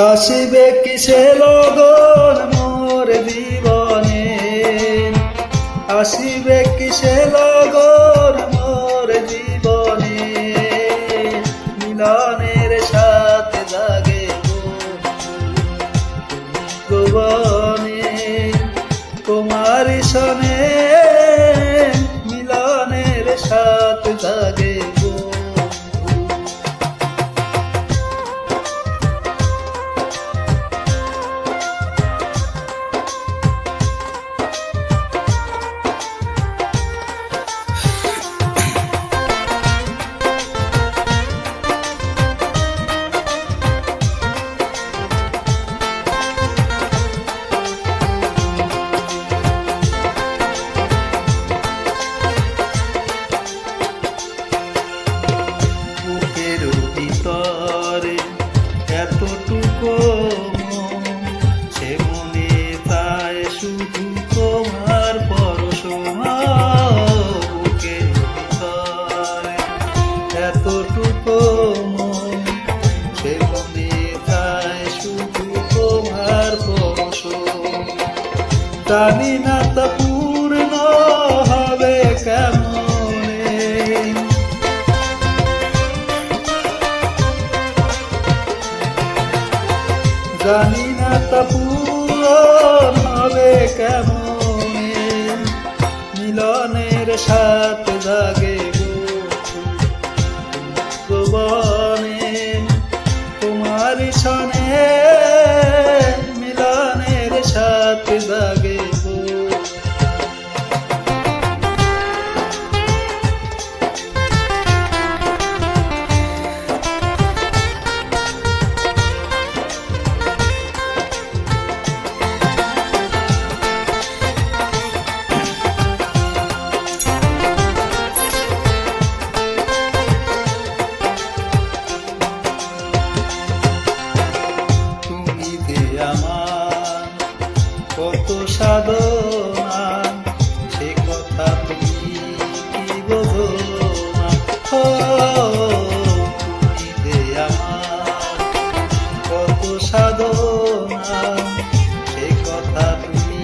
আসিবে কিসে লগন মোর জীবনে, আসিবে কিসে লগন মোর জীবনে, মিলনের সাথে জাগে ভুবনে, তোমার সনে মিলনের সাথে জাগে। এতটুকু সে মনে চায় শুধু তোমার পরশ, বুকের ভিতরে এতটুকু সে মনে চায় শুধু তোমার পরশ। জানি না তা পূর্ণ হবে কেমনে, জানি না তা পূরণ হবে কেমনে, মিলনের সাথে জাগে ভুবনে, তোমার সনে মিলনের সাথে জাগে। কত সাধনা সে কথা তুমি কি বোঝো না, তুমি যে আমার কত সাধনা সে কথা তুমি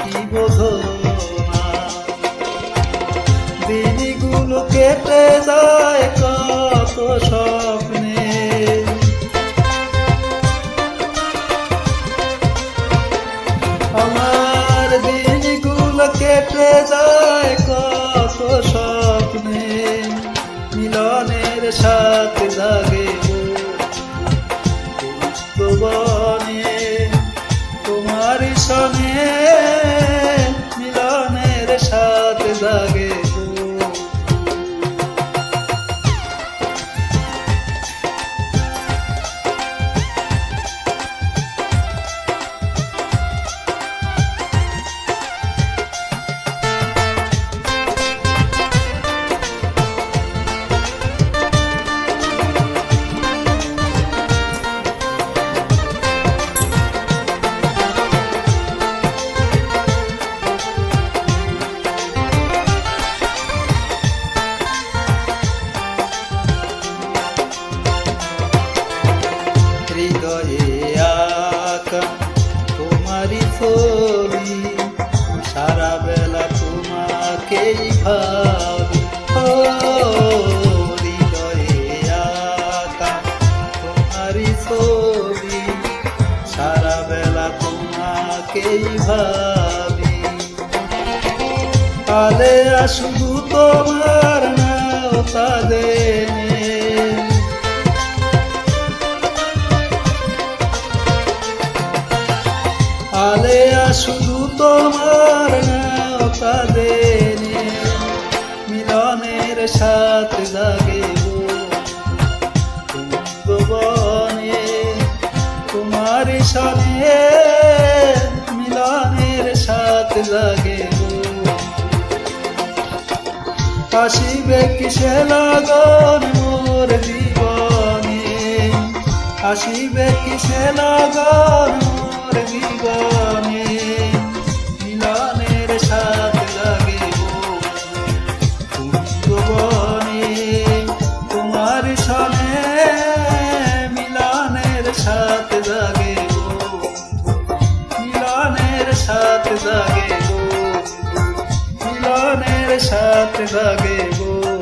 কি বোঝো না। দিনগুলো কেটে যায় কত স্বপ্নে, আমার দিনগুলো কেটে যায় কত স্বপ্নে, মিলনের সাথে জাগে ভুবনে, তোমার সনে মিলনের সাথে জাগে। হৃদয়ে আঁকা তোমারই ছবি, সারা বেলা তোমাকেই ভাবি, হৃদয়ে আঁকা তোমারই ছবি, সারা বেলা তোমাকেই ভাবি। আলে শুধু তোমার নাও তাদের, আলেয়া শুধু তোমার নাও তাদের, মিলনের সাথে জাগে ভুবনে, তোমার সনে মিলনের সাথে জাগে। আসিবে কিসে লগন মোর জীবনে, আসিবে কিসে লগন মোর জীবনে, মিলনের সাথে জাগে ভুবনে, তোমার সনে মিলনের সাথে জাগে। সাথ জাগে বন্ধু, মিলনের সাথ জাগে বন্ধু,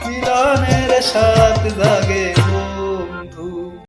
মিলনের সাথ জাগে বন্ধু।